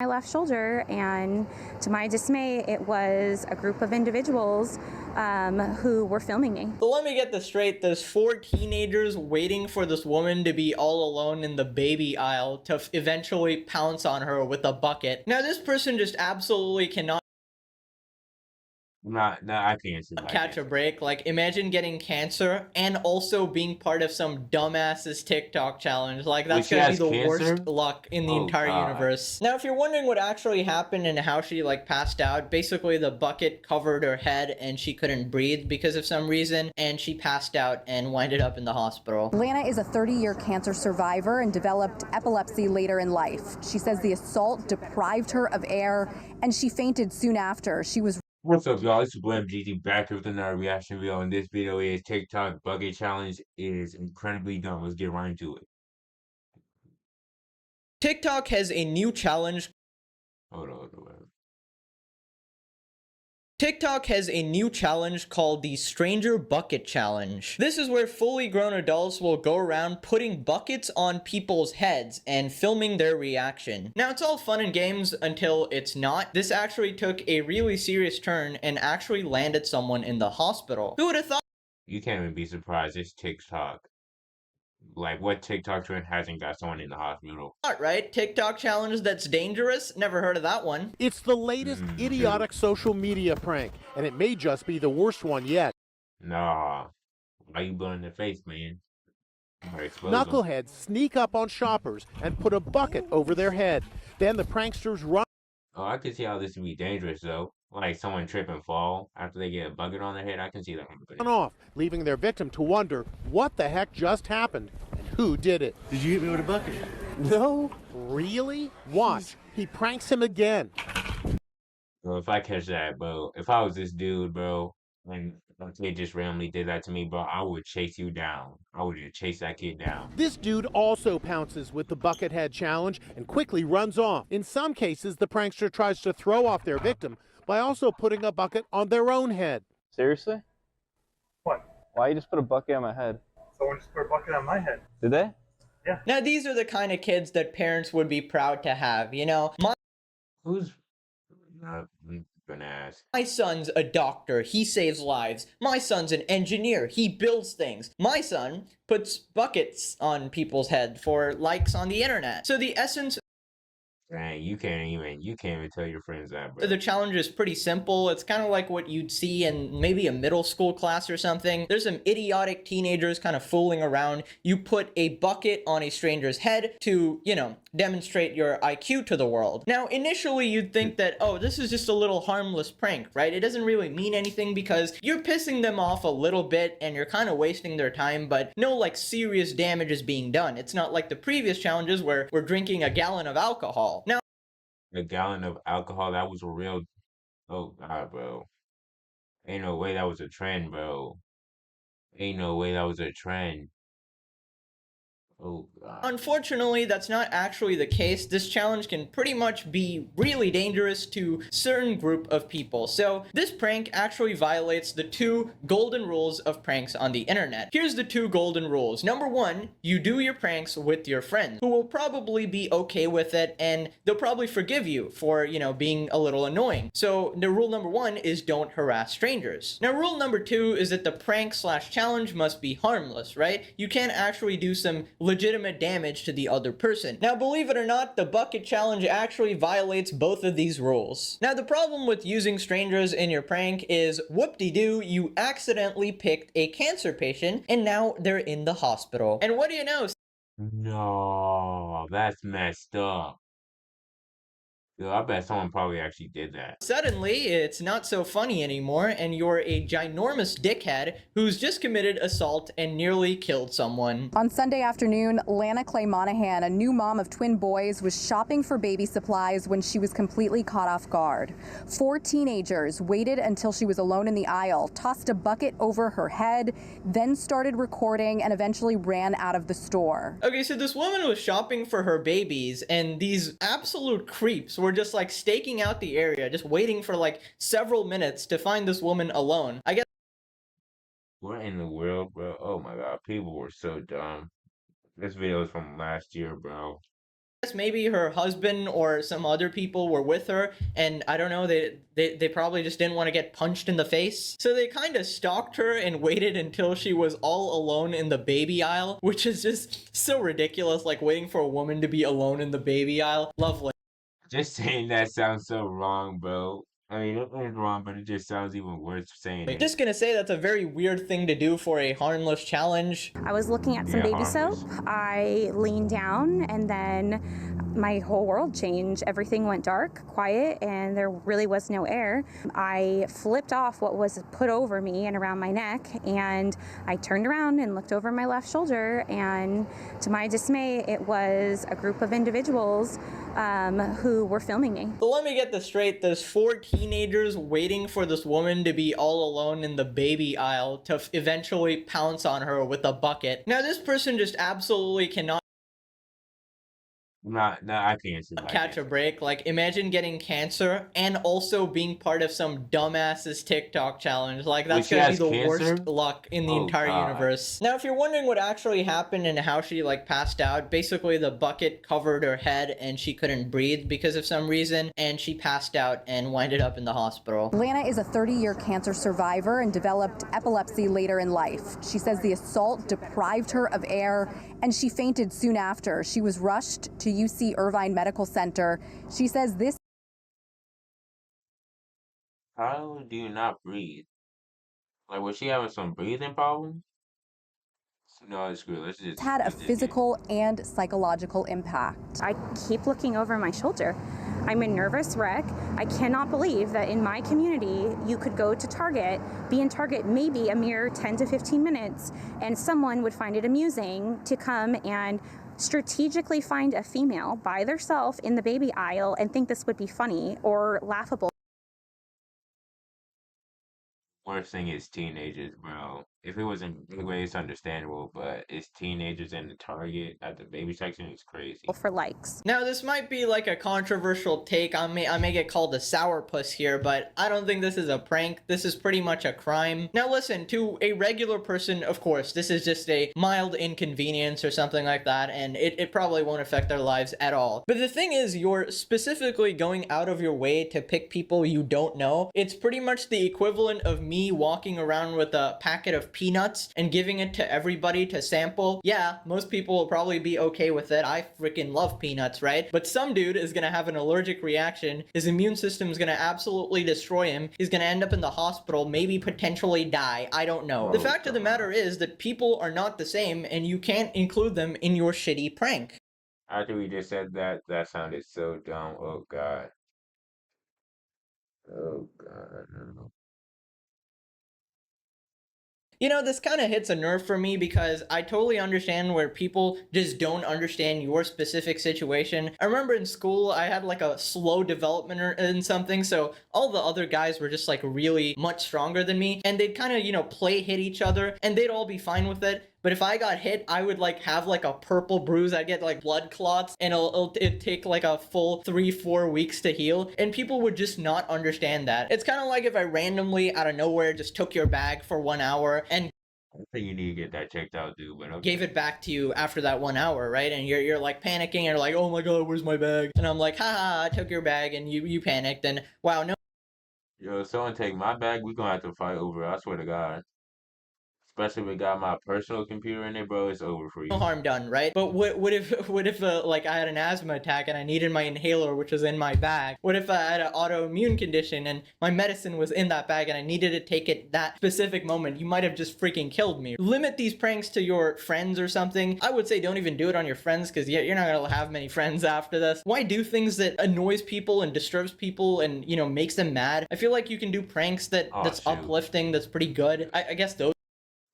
my left shoulder, and to my dismay, it was a group of individuals who were filming me. So let me get this straight. There's 4 teenagers waiting for this woman to be all alone in the baby aisle to eventually pounce on her with a bucket. Now, this person just absolutely cannot No, I can't see. catch a break. Like, imagine getting cancer and also being part of some dumbass's TikTok challenge. Like, Wait, that's she gonna be has the cancer? worst luck in the Oh entire God. universe. Now, if you're wondering what actually happened and how she like passed out, basically the bucket covered her head and she couldn't breathe because of some reason, and she passed out and winded up in the hospital. Lana is a 30-year cancer survivor and developed epilepsy later in life. She says the assault deprived her of air and she fainted soon after. She was What's up, y'all? It's your boy MGT back with another reaction video, and this video is TikTok bucket challenge is incredibly dumb. Let's get right into it. TikTok has a new challenge. Hold on. TikTok has a new challenge called the Stranger Bucket Challenge. This is where fully grown adults will go around putting buckets on people's heads and filming their reaction. Now, it's all fun and games until it's not. This actually took a really serious turn and actually landed someone in the hospital. Who would have thought? You can't even be surprised. It's TikTok. Like, what TikTok trend hasn't got someone in the hospital? Right? TikTok challenge that's dangerous? Never heard of that one. It's the latest idiotic social media prank, and it may just be the worst one yet. Nah. Why you blowing their face, man? Expose 'em. Knuckleheads sneak up on shoppers and put a bucket over their head. Then the pranksters run Oh, I can see how this would be dangerous, though. Like, someone trip and fall after they get a bucket on their head. I can see that happening. off, leaving their victim to wonder what the heck just happened and who did it. Did you hit me with a bucket? No? Really? Watch. He pranks him again. Bro, if I catch that, bro, if I was this dude, bro, and a kid just randomly did that to me, bro, I would chase you down. I would just chase that kid down. This dude also pounces with the bucket head challenge and quickly runs off. In some cases, the prankster tries to throw off their victim by also putting a bucket on their own head. Seriously? What? Why you just put a bucket on my head? Someone just put a bucket on my head. Did they? Now, these are the kind of kids that parents would be proud to have, you know? Who's not gonna ask? My son's a doctor. He saves lives. My son's an engineer. He builds things. My son puts buckets on people's head for likes on the internet. So the essence Dang, you can't even tell your friends that, bro. the challenge is pretty simple. It's kind of like what you'd see in maybe a middle school class or something. There's some idiotic teenagers kind of fooling around. You put a bucket on a stranger's head to, you know, demonstrate your IQ to the world. Now, initially you'd think that, oh, this is just a little harmless prank, right? It doesn't really mean anything because you're pissing them off a little bit and you're kind of wasting their time, but no like serious damage is being done. It's not like the previous challenges where we're drinking a gallon of alcohol. Now, A gallon of alcohol, that was a real. Oh God, bro. Ain't no way that was a trend, bro. Ain't no way that was a trend. Oh God. unfortunately, that's not actually the case. This challenge can pretty much be really dangerous to certain group of people. So this prank actually violates the 2 golden rules of pranks on the internet. Here's the 2 golden rules. Number 1, you do your pranks with your friends who will probably be okay with it and they'll probably forgive you for, you know, being a little annoying. So the rule number 1 is don't harass strangers. Now, rule number 2 is that the prank/challenge must be harmless, right? You can't actually do some legitimate damage to the other person. Now, believe it or not, the bucket challenge actually violates both of these rules. Now, the problem with using strangers in your prank is, whoop-de-doo, you accidentally picked a cancer patient and now they're in the hospital. And what do you know? No, that's messed up. Yo, I bet someone probably actually did that. Suddenly, it's not so funny anymore, and you're a ginormous dickhead who's just committed assault and nearly killed someone. On Sunday afternoon, Lana Clay Monahan, a new mom of twin boys, was shopping for baby supplies when she was completely caught off guard. 4 teenagers waited until she was alone in the aisle, tossed a bucket over her head, then started recording and eventually ran out of the store. Okay, so this woman was shopping for her babies, and these absolute creeps were just like staking out the area, just waiting for like several minutes to find this woman alone. I guess What in the world, bro? Oh my God, people were so dumb. This video is from last year, bro. Guess maybe her husband or some other people were with her, and I don't know, they probably just didn't want to get punched in the face. So they kind of stalked her and waited until she was all alone in the baby aisle, which is just so ridiculous, like waiting for a woman to be alone in the baby aisle. Lovely. Just saying that sounds so wrong, bro. I mean, it is wrong, but it just sounds even worse saying it. Just gonna say that's a very weird thing to do for a harmless challenge. I was looking at some Yeah, baby soap. harmless. I leaned down, and then my whole world changed. Everything went dark, quiet, and there really was no air. I flipped off what was put over me and around my neck, and I turned around and looked over my left shoulder, and to my dismay, it was a group of individuals who were filming me. So let me get this straight. There's 4 teenagers waiting for this woman to be all alone in the baby aisle to eventually pounce on her with a bucket. Now, this person just absolutely cannot No, I can't see. catch a break. Like, imagine getting cancer and also being part of some dumbass's TikTok challenge. Like, Wait, that's she gonna be has the cancer? worst luck in the Oh, entire God. universe. Now, if you're wondering what actually happened and how she, like, passed out, basically the bucket covered her head and she couldn't breathe because of some reason, and she passed out and winded up in the hospital. Lana is a 30-year cancer survivor and developed epilepsy later in life. She says the assault deprived her of air and she fainted soon after. She was rushed to UC Irvine Medical Center. She says this How do you not breathe? Like, was she having some breathing problems? No, it's good. Let's just had a let's just get- physical and psychological impact. I keep looking over my shoulder. I'm a nervous wreck. I cannot believe that in my community, you could go to Target, be in Target maybe a mere 10 to 15 minutes, and someone would find it amusing to come and strategically find a female by themselves in the baby aisle and think this would be funny or laughable. Worst thing is teenagers, bro. If it was in big way, it's understandable, but it's teenagers in the Target at the baby section is crazy. For likes. Now, this might be like a controversial take. I may get called a sourpuss here, but I don't think this is a prank. This is pretty much a crime. Now, listen, to a regular person, of course, this is just a mild inconvenience or something like that, and it probably won't affect their lives at all. But the thing is, you're specifically going out of your way to pick people you don't know. It's pretty much the equivalent of me walking around with a packet of peanuts and giving it to everybody to sample. Yeah, most people will probably be okay with it. I freaking love peanuts, right? But some dude is gonna have an allergic reaction. His immune system is gonna absolutely destroy him. He's gonna end up in the hospital, maybe potentially die. I don't know. The fact of the matter is that people are not the same, and you can't include them in your shitty prank. After we just said that, that sounded so dumb. Oh God. Oh God. No. You know, this kind of hits a nerve for me because I totally understand where people just don't understand your specific situation. I remember in school, I had like a slow development in something, so all the other guys were just like really much stronger than me, and they'd kind of, you know, play hit each other, and they'd all be fine with it. But if I got hit, I would like have like a purple bruise. I'd get like blood clots, and it'd take like a full 3-4 weeks to heal. And people would just not understand that. It's kind of like if I randomly out of nowhere just took your bag for 1 hour and I think you need to get that checked out, dude. But okay. gave it back to you after that 1 hour, right? And you're like panicking, and you're like, oh my god, where's my bag? And I'm like, haha, I took your bag, and you panicked, and wow, no Yo, if someone take my bag, we gonna have to fight over it. I swear to God. Especially if it got my personal computer in it, bro. It's over for you. harm done, right? But what if like I had an asthma attack and I needed my inhaler, which was in my bag? What if I had an autoimmune condition and my medicine was in that bag and I needed to take it that specific moment? You might have just freaking killed me. Limit these pranks to your friends or something. I would say don't even do it on your friends, because you're not gonna have many friends after this. Why do things that annoys people and disturbs people and, you know, makes them mad? I feel like you can do pranks that's shoot. uplifting, that's pretty good. I guess those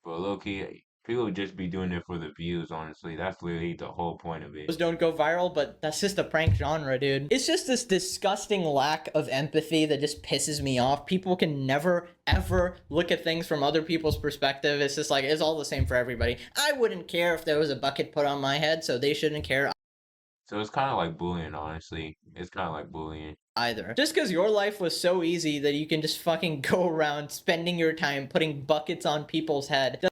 But low-key, people would just be doing it for the views, honestly. That's literally the whole point of it. don't go viral, but that's just the prank genre, dude. It's just this disgusting lack of empathy that just pisses me off. People can never, ever look at things from other people's perspective. It's just like, it's all the same for everybody. I wouldn't care if there was a bucket put on my head, so they shouldn't care So it's kind of like bullying, honestly. It's kind of like bullying. either. Just because your life was so easy that you can just fucking go around spending your time putting buckets on people's head.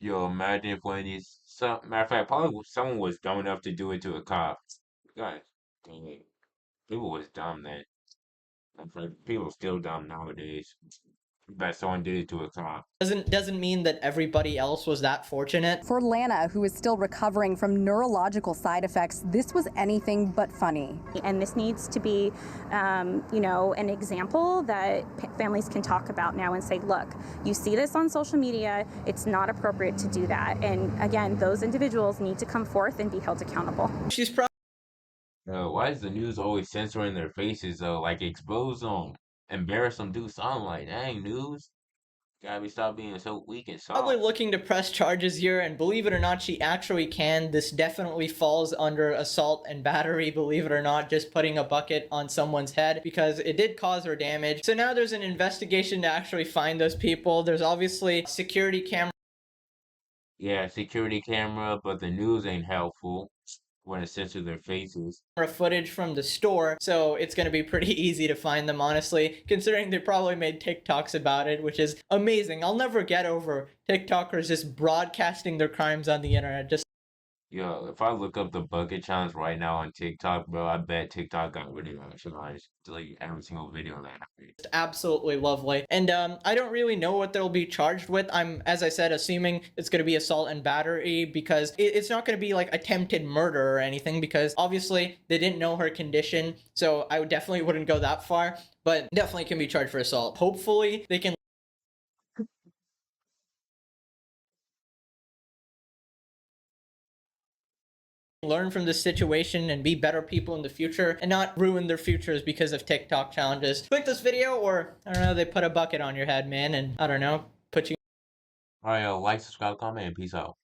Yo, imagine if one of these, matter of fact, probably someone was dumb enough to do it to a cop. guys, dang it. People was dumb then. I'm afraid people still dumb nowadays. Bet someone did it to a cop. Doesn't mean that everybody else was that fortunate. For Lana, who is still recovering from neurological side effects, this was anything but funny. And this needs to be, you know, an example that families can talk about now and say, look, you see this on social media, it's not appropriate to do that. And again, those individuals need to come forth and be held accountable. She's probably Why is the news always censoring their faces though? Like expose them, embarrass them, do something like dang news. Gotta stop being so weak and soft. probably looking to press charges here, and believe it or not, she actually can. This definitely falls under assault and battery, believe it or not, just putting a bucket on someone's head, because it did cause her damage. So now there's an investigation to actually find those people. There's obviously security camera Yeah, security camera, but the news ain't helpful when it censors their faces. footage from the store, so it's going to be pretty easy to find them, honestly, considering they probably made TikToks about it, which is amazing. I'll never get over TikTokers just broadcasting their crimes on the internet. Just Yo, if I look up the bucket challenge right now on TikTok, bro, I bet TikTok got rid of that challenge. Delete every single video that happened. absolutely lovely. And I don't really know what they'll be charged with. I'm, as I said, assuming it's going to be assault and battery, because it's not going to be like attempted murder or anything, because obviously they didn't know her condition. So I would definitely wouldn't go that far, but definitely can be charged for assault. Hopefully they can learn from this situation and be better people in the future and not ruin their futures because of TikTok challenges. Click this video, or I don't know, they put a bucket on your head, man, and I don't know, put you Alright, yo, like, subscribe, comment, and peace out.